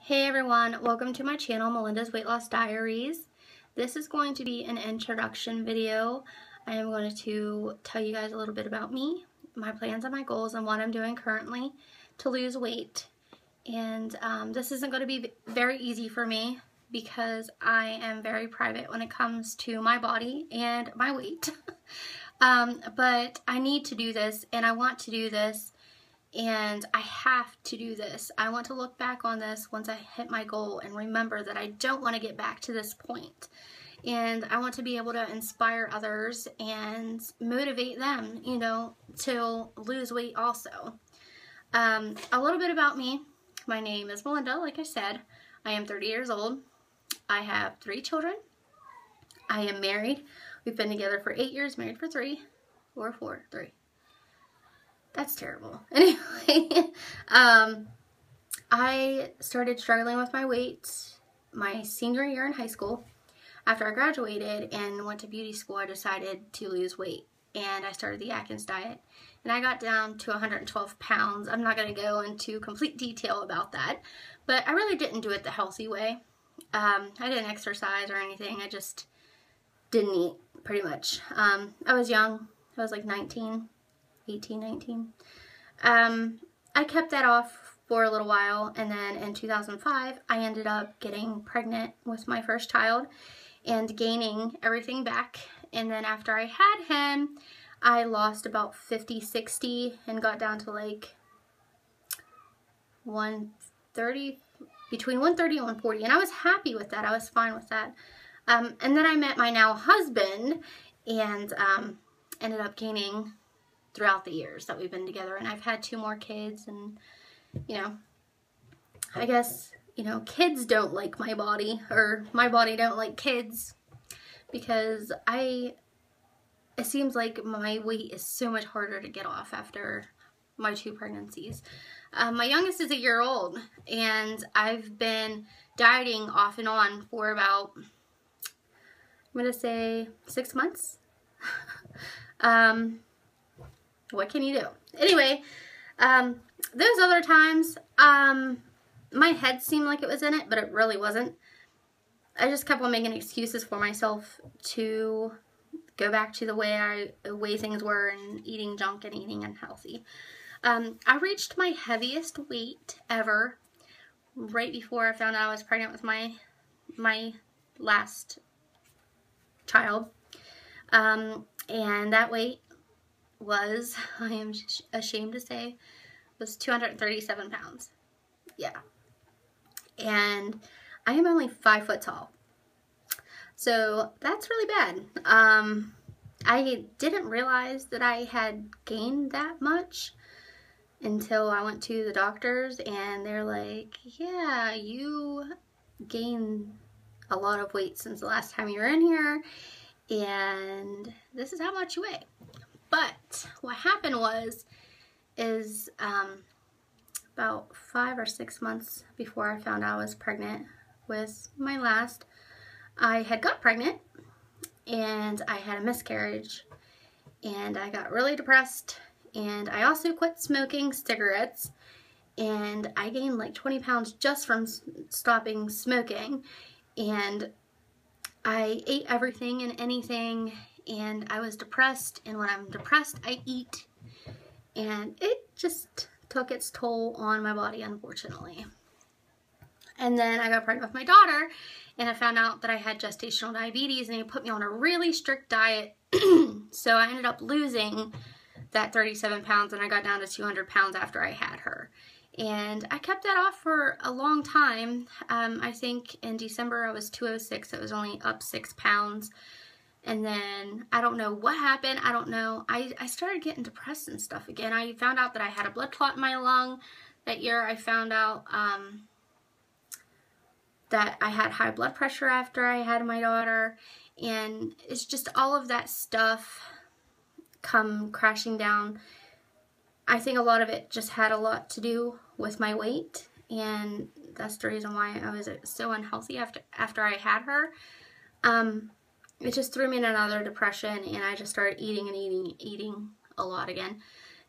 Hey everyone, welcome to my channel, Melinda's Weight Loss Diaries. This is going to be an introduction video. I am going to tell you guys a little bit about me, my plans and my goals, and what I'm doing currently to lose weight. And this isn't going to be very easy for me because I am very private when it comes to my body and my weight. But I need to do this, and I want to do this. And I have to do this. I want to look back on this once I hit my goal and remember that I don't want to get back to this point. And I want to be able to inspire others and motivate them, to lose weight also. A little bit about me. My name is Melinda, like I said. I am 30 years old. I have 3 children. I am married. We've been together for 8 years, married for 3 or 4, 3. That's terrible. Anyway, I started struggling with my weight my senior year in high school. After I graduated and went to beauty school, I decided to lose weight, and I started the Atkins diet, and I got down to 112 pounds. I'm not going to go into complete detail about that, but I really didn't do it the healthy way. I didn't exercise or anything. I just didn't eat, pretty much. I was young. I was like 19. 18, 19. I kept that off for a little while, and then in 2005 I ended up getting pregnant with my first child and gaining everything back. And then after I had him, I lost about 50, 60 and got down to like 130, between 130 and 140, and I was happy with that. I was fine with that. And then I met my now husband and ended up gaining throughout the years that we've been together, and I've had 2 more kids, and I guess kids don't like my body, or my body don't like kids, because it seems like my weight is so much harder to get off after my 2 pregnancies. My youngest is 1 year old, and I've been dieting off and on for about, I'm gonna say 6 months. What can you do? Anyway, those other times, my head seemed like it was in it, but it really wasn't. I just kept on making excuses for myself to go back to the way things were, and eating junk and eating unhealthy. I reached my heaviest weight ever right before I found out I was pregnant with my last child. And that weight was, I am ashamed to say, was 237 pounds. Yeah. And I am only 5 foot tall. So that's really bad. I didn't realize that I had gained that much until I went to the doctors, and they're like, yeah, you gained a lot of weight since the last time you were in here, and this is how much you weigh. But what happened is about 5 or 6 months before I found out I was pregnant with my last, I had got pregnant, and I had a miscarriage, and I got really depressed, and I also quit smoking cigarettes, and I gained like 20 pounds just from stopping smoking, and I ate everything and anything, and I was depressed, and when I'm depressed, I eat, and it just took its toll on my body, unfortunately. And then I got pregnant with my daughter, and I found out that I had gestational diabetes, and they put me on a really strict diet, so I ended up losing that 37 pounds, and I got down to 200 pounds after I had her. And I kept that off for a long time. I think in December I was 206. It was only up 6 pounds. And then I don't know what happened. I don't know. I started getting depressed and stuff again. I found out that I had a blood clot in my lung that year. I found out that I had high blood pressure after I had my daughter. And it's just all of that stuff come crashing down. I think a lot of it just had a lot to do with my weight, and that's the reason why I was so unhealthy after I had her. It just threw me in another depression, and I just started eating and eating a lot again.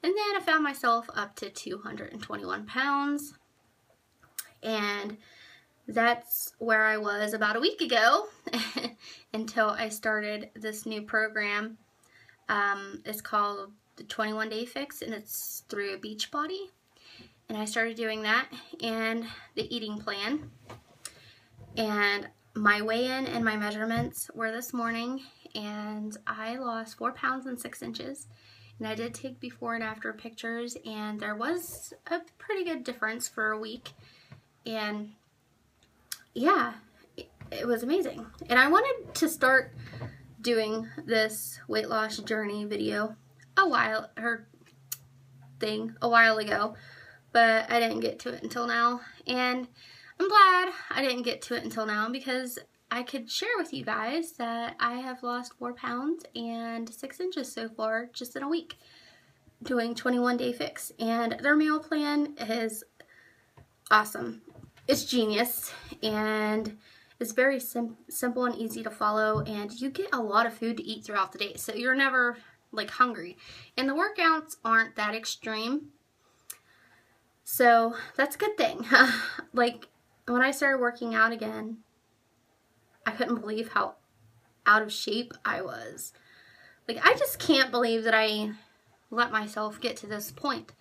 And then I found myself up to 221 pounds, and that's where I was about a week ago until I started this new program. It's called the 21 Day Fix, and it's through Beachbody. And I started doing that and the eating plan. And my weigh-in and my measurements were this morning, and I lost 4 pounds and 6 inches. And I did take before and after pictures, and there was a pretty good difference for a week. And yeah, it was amazing. And I wanted to start doing this weight loss journey video a while ago, but I didn't get to it until now. And I'm glad I didn't get to it until now, because I could share with you guys that I have lost 4 pounds and 6 inches so far just in a week doing 21 Day Fix. And their meal plan is awesome. It's genius, and it's very simple and easy to follow, and you get a lot of food to eat throughout the day, so you're never like hungry. And the workouts aren't that extreme, so that's a good thing. Like, when I started working out again, I couldn't believe how out of shape I was. Like, I just can't believe that I let myself get to this point.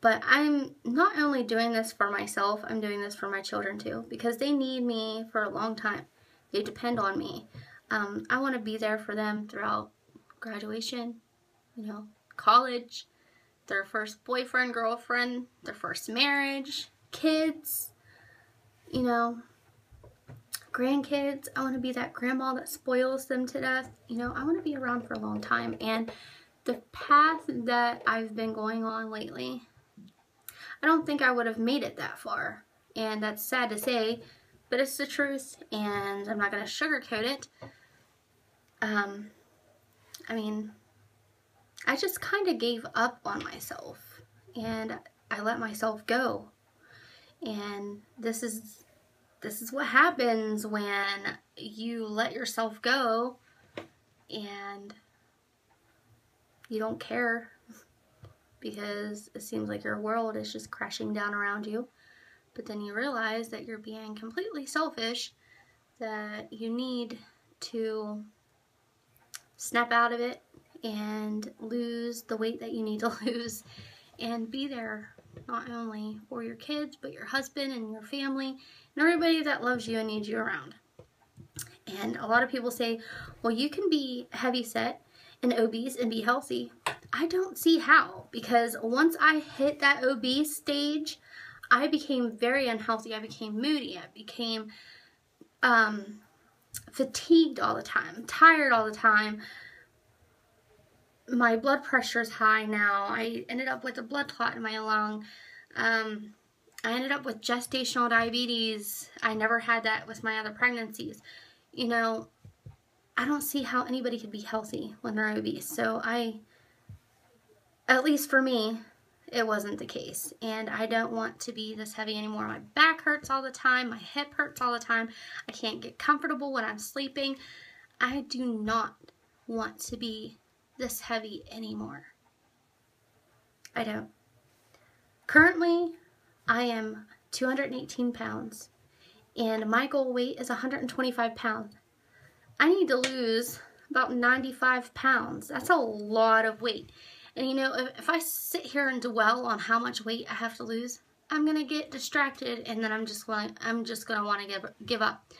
But I'm not only doing this for myself, I'm doing this for my children too, because they need me for a long time. They depend on me. I want to be there for them throughout graduation, college, their first boyfriend, girlfriend, their first marriage, kids, grandkids. I want to be that grandma that spoils them to death. I want to be around for a long time. And the path that I've been going on lately, I don't think I would have made it that far. And that's sad to say, but it's the truth, and I'm not going to sugarcoat it. I just kind of gave up on myself, and I let myself go. And this is what happens when you let yourself go and you don't care, because it seems like your world is just crashing down around you. But then you realize that you're being completely selfish, that you need to snap out of it and lose the weight that you need to lose, and be there not only for your kids, but your husband and your family and everybody that loves you and needs you around. And a lot of people say, well, you can be heavy set and obese and be healthy. I don't see how, because once I hit that obese stage, I became very unhealthy. I became moody. I became fatigued all the time, tired all the time. My blood pressure is high now. I ended up with a blood clot in my lung. I ended up with gestational diabetes. I never had that with my other pregnancies. I don't see how anybody could be healthy when they're obese. So at least for me, it wasn't the case. And I don't want to be this heavy anymore. My back hurts all the time. My hip hurts all the time. I can't get comfortable when I'm sleeping. I do not want to be this heavy anymore. I don't. Currently, I am 218 pounds, and my goal weight is 125 pounds. I need to lose about 95 pounds. That's a lot of weight. And if I sit here and dwell on how much weight I have to lose, I'm gonna get distracted, and then I'm just gonna want to give up.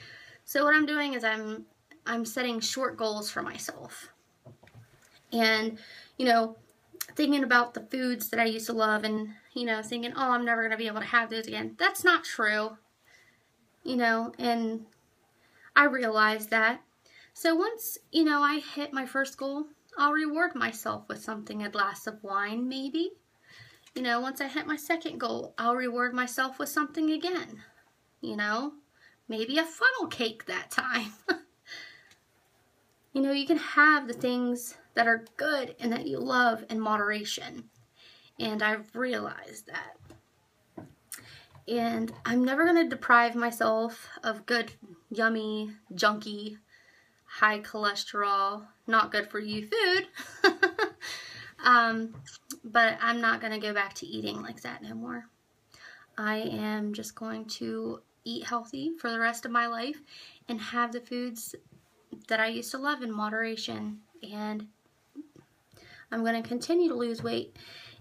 So what I'm doing is I'm setting short goals for myself, and thinking about the foods that I used to love, and thinking, oh, I'm never gonna be able to have those again. That's not true. And I realized that. So once I hit my first goal, I'll reward myself with something, a glass of wine maybe. Once I hit my second goal, I'll reward myself with something again. Maybe a funnel cake that time. You can have the things that are good and that you love in moderation. And I've realized that. And I'm never going to deprive myself of good, yummy, junky, high cholesterol, not good for you food. But I'm not going to go back to eating like that no more. I am just going to eat healthy for the rest of my life and have the foods that I used to love in moderation. And I'm going to continue to lose weight.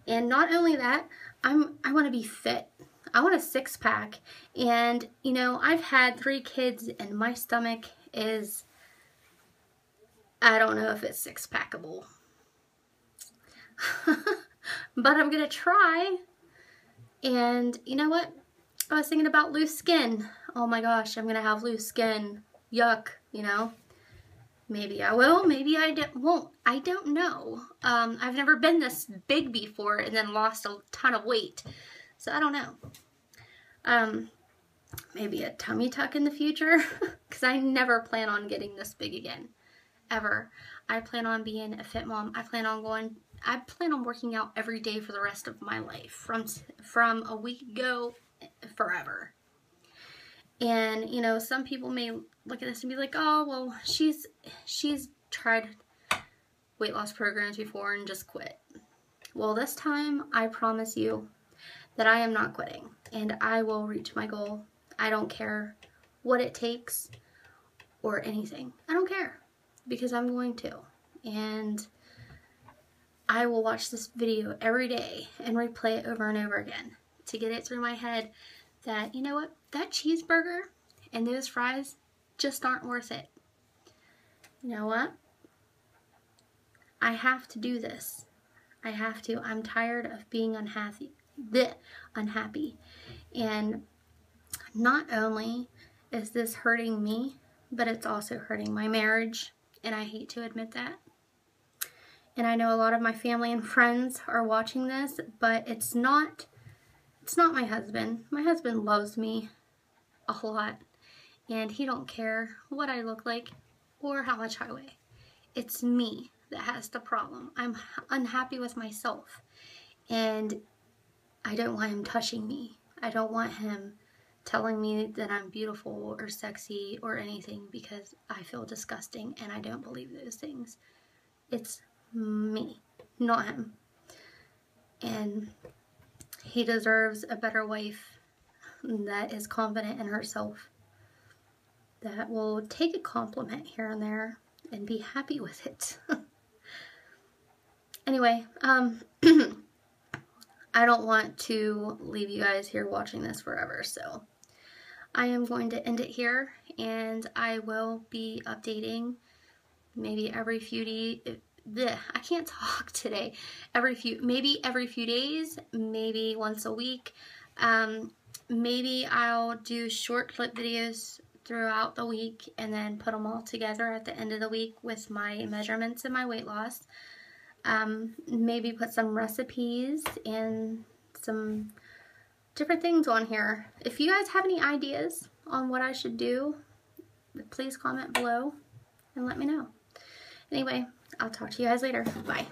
And not only that, I want to be fit. I want a six-pack. And, you know, I've had 3 kids and my stomach is, I don't know if it's six-packable. But I'm going to try. And you know what? I was thinking about loose skin. Oh my gosh, I'm going to have loose skin. Yuck, you know. Maybe I will, maybe I won't. I don't know. I've never been this big before and then lost a ton of weight. So I don't know. Maybe a tummy tuck in the future. Because I never plan on getting this big again. Ever. I plan on being a fit mom. I plan on working out every day for the rest of my life. From a week ago, forever. And, you know, some people may look at this and be like, oh, well, she's tried weight loss programs before and just quit. Well, this time, I promise you that I am not quitting. And I will reach my goal. I don't care what it takes or anything. I don't care. Because I'm going to. And I will watch this video every day and replay it over and over again to get it through my head that, you know what, that cheeseburger and those fries just aren't worth it. You know what? I have to do this. I have to. I'm tired of being unhappy. And not only is this hurting me, but it's also hurting my marriage. And I hate to admit that. And I know a lot of my family and friends are watching this, but it's not my husband. My husband loves me a lot, and he don't care what I look like or how much I weigh. It's me that has the problem. I'm unhappy with myself, and I don't want him touching me. I don't want him telling me that I'm beautiful or sexy or anything because I feel disgusting, and I don't believe those things. It's me, not him. And he deserves a better wife that is confident in herself, that will take a compliment here and there and be happy with it. Anyway, I don't want to leave you guys here watching this forever, so I am going to end it here, and I will be updating maybe every few days. I can't talk today. Maybe every few days, maybe once a week. Maybe I'll do short clip videos throughout the week and then put them all together at the end of the week with my measurements and my weight loss. Maybe put some recipes and some different things on here. If you guys have any ideas on what I should do, please comment below and let me know. Anyway, I'll talk to you guys later. Bye.